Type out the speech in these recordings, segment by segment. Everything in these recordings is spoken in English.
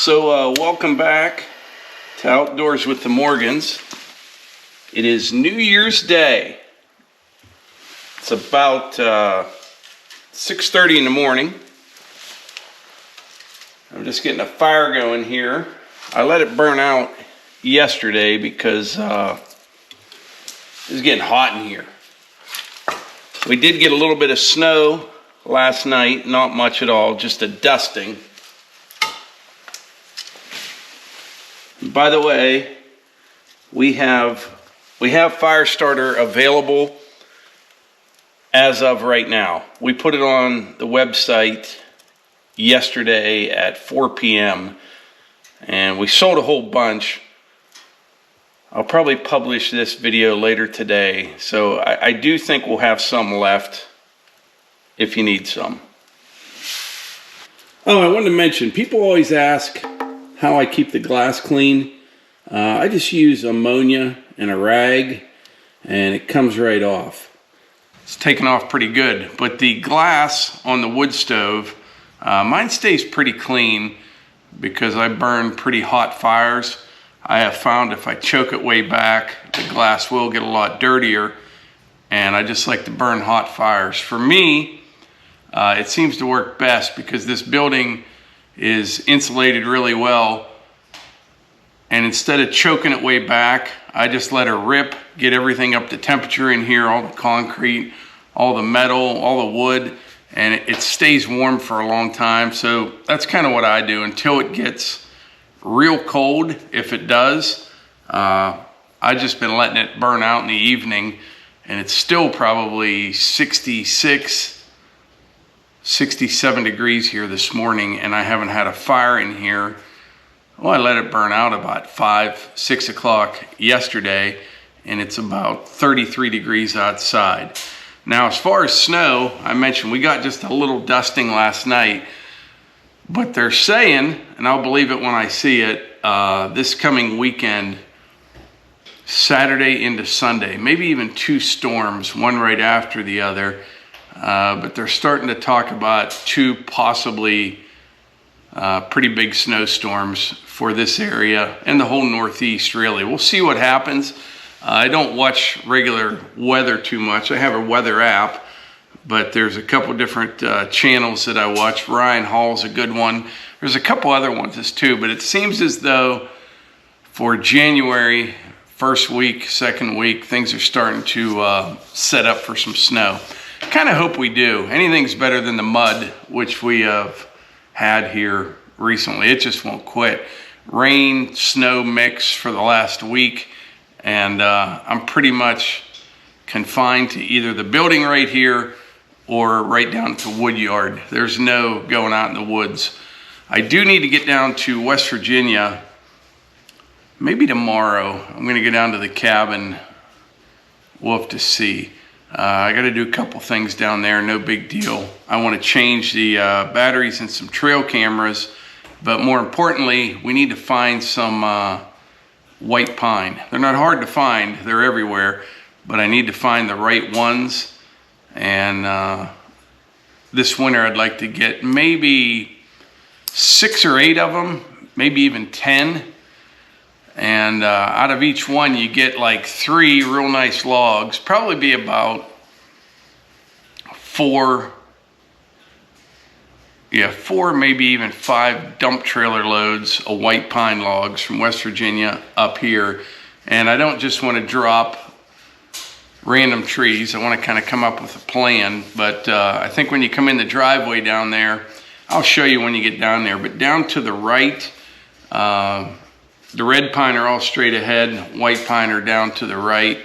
So welcome back to Outdoors with the Morgans. It is New Year's Day. It's about 6:30 in the morning. I'm just getting a fire going here. I let it burn out yesterday because it was getting hot in here. We did get a little bit of snow last night, not much at all, just a dusting. By the way, we have fire starter available as of right now. We put it on the website yesterday at 4 p.m. and we sold a whole bunch. I'll probably publish this video later today, so I do think we'll have some left if you need some. Oh, I wanted to mention, people always ask how I keep the glass clean. I just use ammonia and a rag and it comes right off. It's taken off pretty good, but the glass on the wood stove, mine stays pretty clean because I burn pretty hot fires. I have found if I choke it way back, the glass will get a lot dirtier, and I just like to burn hot fires. For me, it seems to work best because this building is insulated really well, and instead of choking it way back, I just let her rip, get everything up to temperature in here, all the concrete, all the metal, all the wood, and it stays warm for a long time. So that's kind of what I do until it gets real cold. If it does, I've just been letting it burn out in the evening, and it's still probably 66, 67 degrees here this morning, and I haven't had a fire in here. Well, I let it burn out about 5, 6 o'clock yesterday, and it's about 33 degrees outside. Now, as far as snow, I mentioned we got just a little dusting last night, but they're saying, and I'll believe it when I see it, this coming weekend, Saturday into Sunday, maybe even 2 storms, one right after the other. But they're starting to talk about 2 possibly pretty big snowstorms for this area and the whole Northeast, really. We'll see what happens. I don't watch regular weather too much. I have a weather app, but there's a couple different channels that I watch. Ryan Hall's a good one. There's a couple other ones too, but it seems as though for January, first week, second week, things are starting to set up for some snow. Kind of hope we do. Anything's better than the mud, which we have had here recently. It just won't quit. Rain, snow mix for the last week, and I'm pretty much confined to either the building right here or right down to wood yard. There's no going out in the woods. I do need to get down to West Virginia, maybe tomorrow. I'm gonna go down to the cabin. We'll have to see. I got to do a couple things down there, no big deal. I want to change the batteries in some trail cameras, but more importantly, we need to find some white pine. They're not hard to find, they're everywhere, but I need to find the right ones. And this winter I'd like to get maybe 6 or 8 of them, maybe even 10. And out of each one you get like 3 real nice logs, probably be about 4, maybe even 5 dump trailer loads of white pine logs from West Virginia up here. And I don't just want to drop random trees. I want to kind of come up with a plan, but I think when you come in the driveway down there, I'll show you when you get down there, but down to the right, the red pine are all straight ahead, white pine are down to the right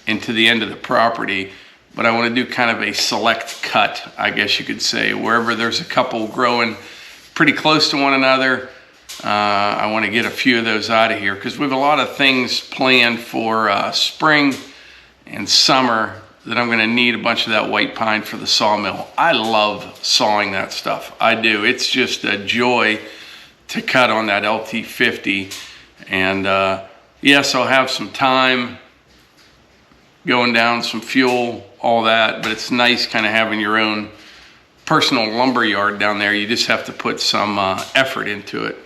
and to the end of the property. But I want to do kind of a select cut, I guess you could say. Wherever there's a couple growing pretty close to one another, I want to get a few of those out of here because we have a lot of things planned for spring and summer that I'm going to need a bunch of that white pine for the sawmill. I love sawing that stuff. I do. It's just a joy to cut on that LT50. And yes, I'll have some time going down, some fuel, all that, but it's nice kind of having your own personal lumber yard down there. You just have to put some effort into it.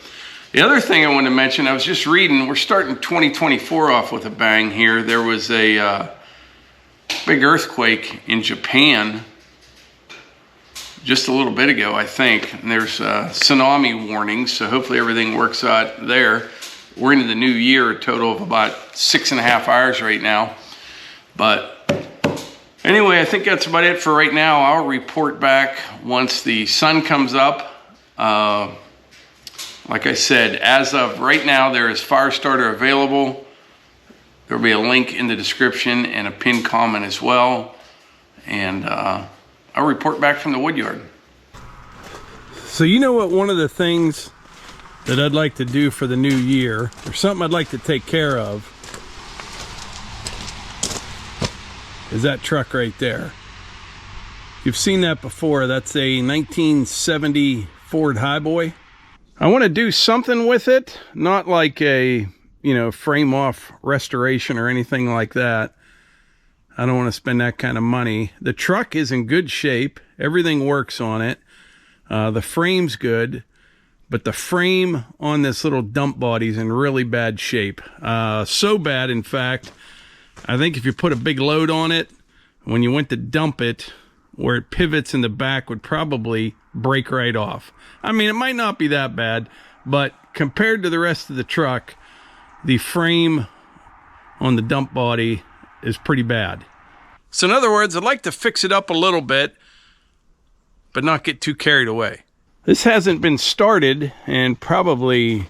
The other thing I wanted to mention, I was just reading, we're starting 2024 off with a bang here. There was a big earthquake in Japan just a little bit ago, I think. And there's tsunami warnings, so hopefully everything works out there. We're into the new year, a total of about 6.5 hours right now. But anyway, I think that's about it for right now. I'll report back once the sun comes up. Like I said, as of right now, there is fire starter available. There will be a link in the description and a pinned comment as well. And I'll report back from the woodyard. So you know what, one of the things that I'd like to do for the new year, or something I'd like to take care of, is that truck right there. You've seen that before. That's a 1970 Ford Highboy. I want to do something with it, not like a, you know, frame off restoration or anything like that. I don't want to spend that kind of money. The truck is in good shape. Everything works on it. The frame's good, but the frame on this little dump body is in really bad shape. So bad, in fact, I think if you put a big load on it, when you went to dump it, where it pivots in the back would probably break right off. I mean, it might not be that bad, but compared to the rest of the truck, the frame on the dump body is pretty bad. So in other words, I'd like to fix it up a little bit, but not get too carried away. This hasn't been started in probably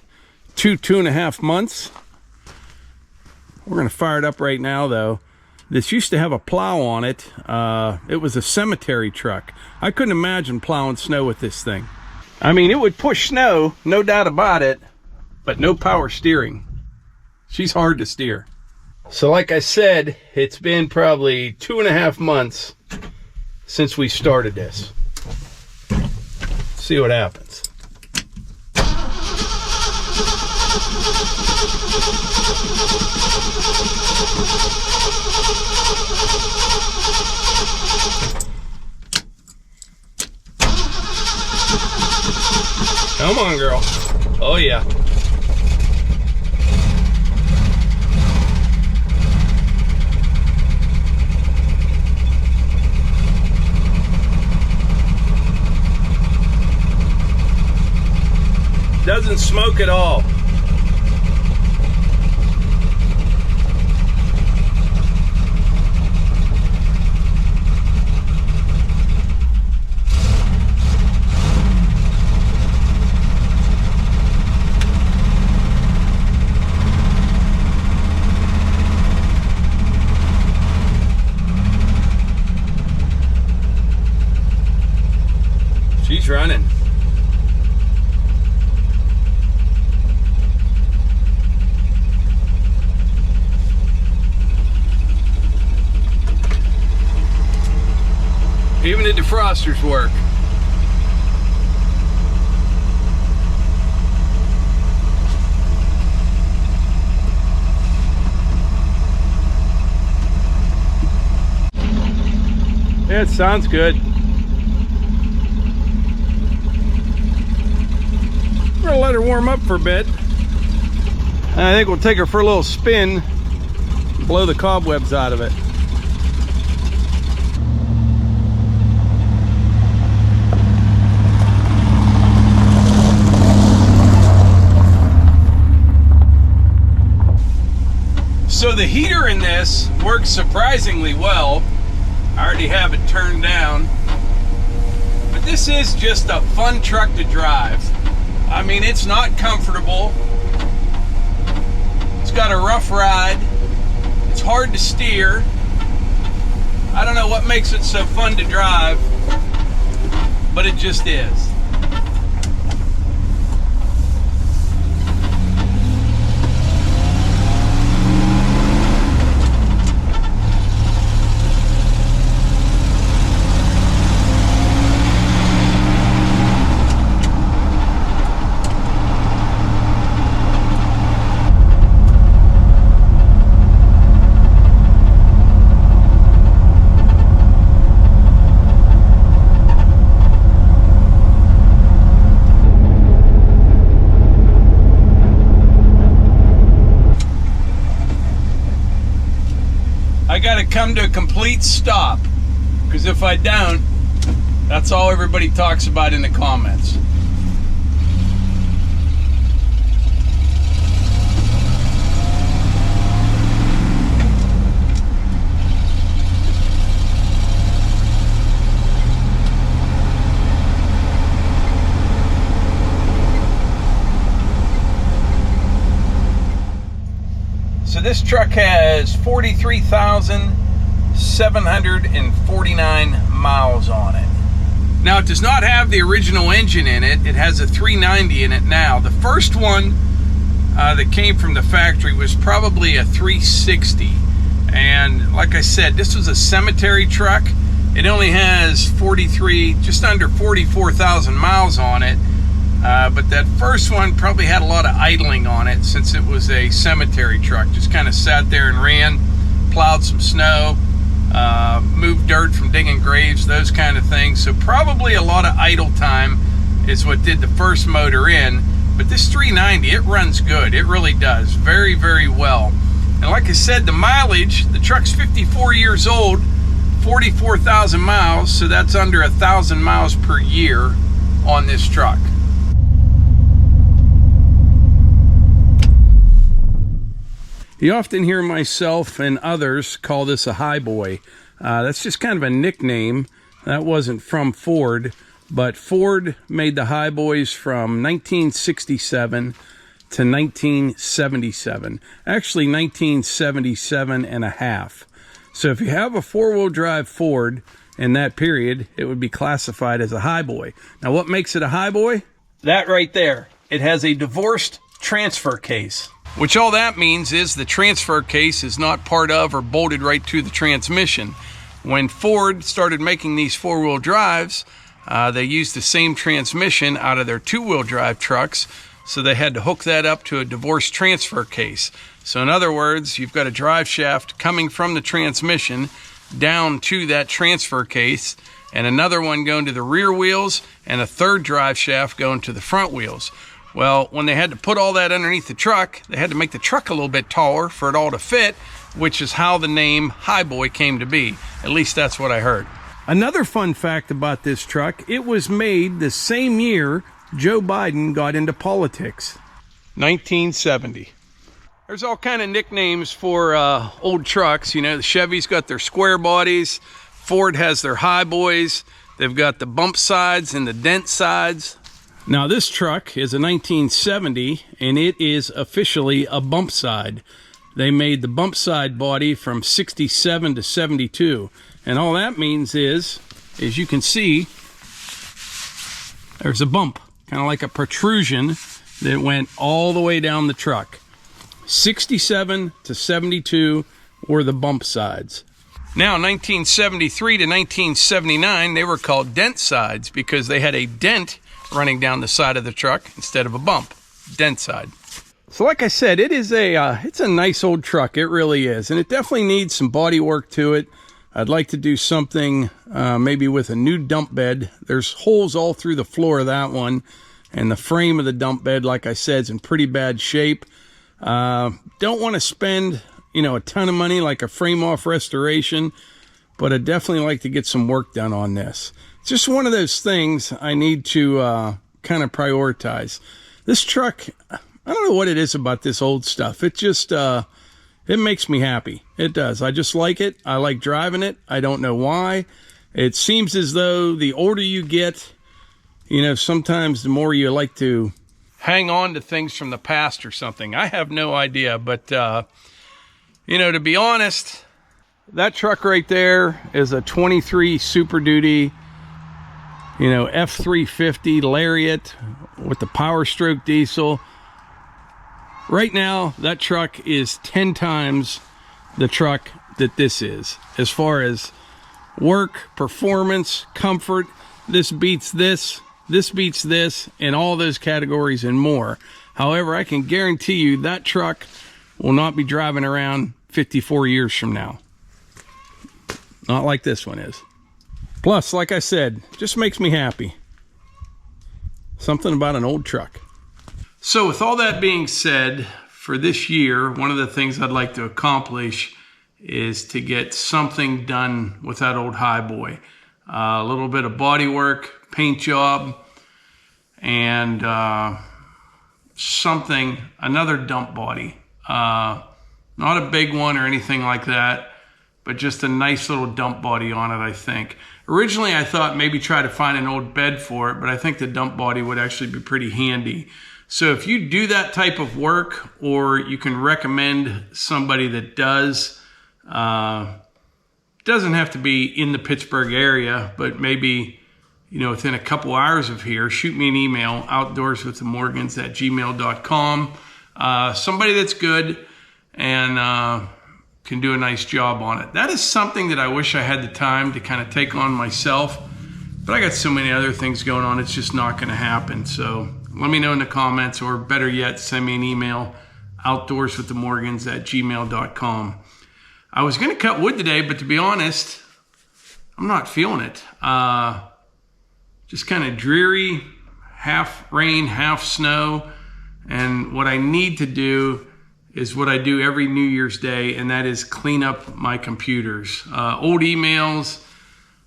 2.5 months. We're going to fire it up right now, though. This used to have a plow on it. It was a cemetery truck. I couldn't imagine plowing snow with this thing. I mean, it would push snow, no doubt about it, but no power steering. She's hard to steer. So like I said, it's been probably 2.5 months since we started this. Let's see what happens. Come on, girl. Oh, yeah. Doesn't smoke at all. She's running. Even the defrosters work. Yeah, it sounds good. We're gonna let her warm up for a bit. I think we'll take her for a little spin, blow the cobwebs out of it. So the heater in this works surprisingly well. I already have it turned down. But this is just a fun truck to drive. I mean, it's not comfortable. It's got a rough ride. It's hard to steer. I don't know what makes it so fun to drive, but it just is. come to a complete stop, because if I don't, that's all everybody talks about in the comments. So this truck has 43,749 miles on it. Now, it does not have the original engine in it. It has a 390 in it now. The first one that came from the factory was probably a 360. And like I said, this was a cemetery truck. It only has just under 44,000 miles on it. But that first one probably had a lot of idling on it, since it was a cemetery truck. Just kind of sat there and ran, plowed some snow, moved dirt from digging graves, those kind of things. So probably a lot of idle time is what did the first motor in. But this 390, it runs good. It really does. Very, very well. And like I said, the mileage, the truck's 54 years old, 44,000 miles. So that's under 1,000 miles per year on this truck. You often hear myself and others call this a Highboy. That's just kind of a nickname. That wasn't from Ford, but Ford made the Highboys from 1967 to 1977. Actually, 1977 and a half. So if you have a four-wheel drive Ford in that period, it would be classified as a Highboy. Now, what makes it a Highboy? That right there. It has a divorced transfer case. Which all that means is the transfer case is not part of or bolted right to the transmission. When Ford started making these four-wheel drives, they used the same transmission out of their two-wheel drive trucks, so they had to hook that up to a divorced transfer case. So in other words, you've got a drive shaft coming from the transmission down to that transfer case, and another one going to the rear wheels, and a third drive shaft going to the front wheels. Well, when they had to put all that underneath the truck, they had to make the truck a little bit taller for it all to fit, which is how the name Highboy came to be. At least that's what I heard. Another fun fact about this truck, it was made the same year Joe Biden got into politics. 1970. There's all kind of nicknames for old trucks. You know, the Chevy's got their square bodies. Ford has their Highboys. They've got the bump sides and the dent sides. Now this truck is a 1970 and it is officially a bump side. They made the bump side body from 67 to 72. And all that means is, as you can see, there's a bump, kind of like a protrusion that went all the way down the truck. 67 to 72 were the bump sides. Now, 1973 to 1979, they were called dent sides because they had a dent running down the side of the truck instead of a bump. Dent side. So like I said, it's a nice old truck. It really is. And it definitely needs some body work to it. I'd like to do something maybe with a new dump bed. There's holes all through the floor of that one. And the frame of the dump bed, like I said, is in pretty bad shape. Don't want to spend, a ton of money like a frame off restoration. But I'd definitely like to get some work done on this. It's just one of those things I need to kind of prioritize. This truck, I don't know what it is about this old stuff. It just, it makes me happy. It does. I just like it. I like driving it. I don't know why. It seems as though the older you get, sometimes the more you like to hang on to things from the past or something. I have no idea. But, to be honest, that truck right there is a 23 Super Duty F350 Lariat with the Power Stroke diesel. Right now, that truck is 10 times the truck that this is. As far as work, performance, comfort, this beats this, and all those categories and more. However, I can guarantee you that truck will not be driving around 54 years from now. Not like this one is. Plus, like I said, just makes me happy. Something about an old truck. So with all that being said, for this year, one of the things I'd like to accomplish is to get something done with that old Highboy. A little bit of body work, paint job, and another dump body. Not a big one or anything like that, but just a nice little dump body on it, I think. Originally, I thought maybe try to find an old bed for it, but I think the dump body would actually be pretty handy. So if you do that type of work, or you can recommend somebody that does, doesn't have to be in the Pittsburgh area, but maybe, you know, within a couple hours of here, shoot me an email, outdoorswiththemorgans@gmail.com. Somebody that's good and can do a nice job on it. That is something that I wish I had the time to kind of take on myself, but I got so many other things going on, it's just not going to happen. So let me know in the comments, or better yet, send me an email, outdoorswiththemorgans@gmail.com. I was going to cut wood today, but to be honest, I'm not feeling it. Just kind of dreary, half rain, half snow. And what I need to do is what I do every New Year's Day, and that is clean up my computers. Old emails,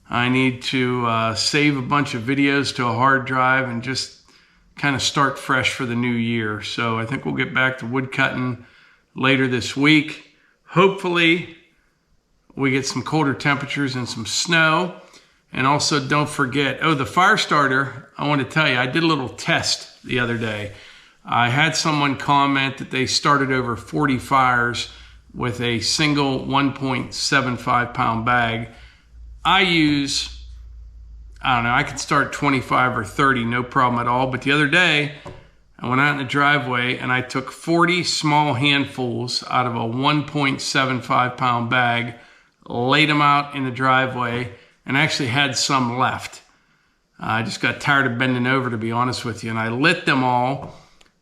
I need to save a bunch of videos to a hard drive and just kind of start fresh for the new year. So I think we'll get back to wood cutting later this week. Hopefully we get some colder temperatures and some snow. And also don't forget, the fire starter, I want to tell you, I did a little test the other day. I had someone comment that they started over 40 fires with a single 1.75 pound bag. I don't know, I could start 25 or 30, no problem at all. But the other day, I went out in the driveway and I took 40 small handfuls out of a 1.75 pound bag, laid them out in the driveway, and actually had some left. I just got tired of bending over, to be honest with you, and I lit them all.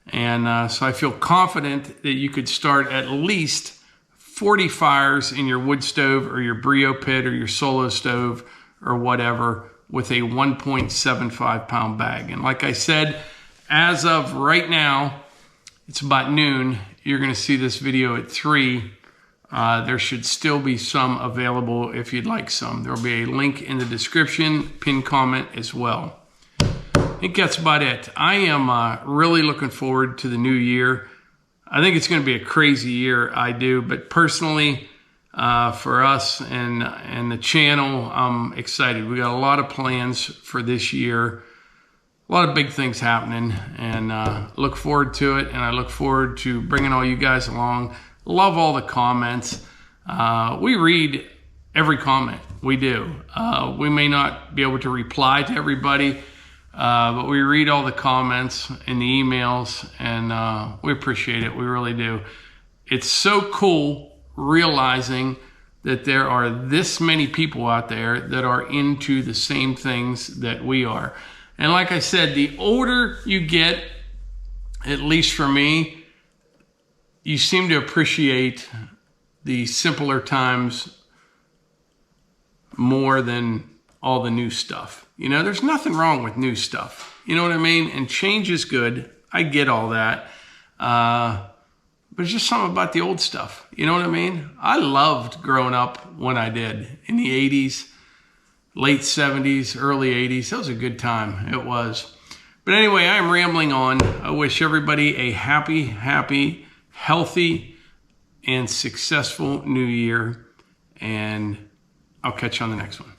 And so I feel confident that you could start at least 40 fires in your wood stove or your Brio pit or your solo stove or whatever with a 1.75 pound bag. And like I said, as of right now, it's about noon. You're going to see this video at 3. There should still be some available if you'd like some. There will be a link in the description, pinned comment as well. I think that's about it. I am really looking forward to the new year. I think it's going to be a crazy year, I do. But personally, for us and the channel, I'm excited. We got a lot of plans for this year. A lot of big things happening, and look forward to it. And I look forward to bringing all you guys along. Love all the comments. We read every comment. We do. We may not be able to reply to everybody, but we read all the comments and the emails, and we appreciate it. We really do. It's so cool realizing that there are this many people out there that are into the same things that we are. And like I said, the older you get, at least for me, you seem to appreciate the simpler times more than all the new stuff. You know, there's nothing wrong with new stuff. You know what I mean? And change is good. I get all that. But it's just something about the old stuff. You know what I mean? I loved growing up when I did. In the 80s, late 70s, early 80s. That was a good time. It was. But anyway, I'm rambling on. I wish everybody a happy, healthy, and successful new year. And I'll catch you on the next one.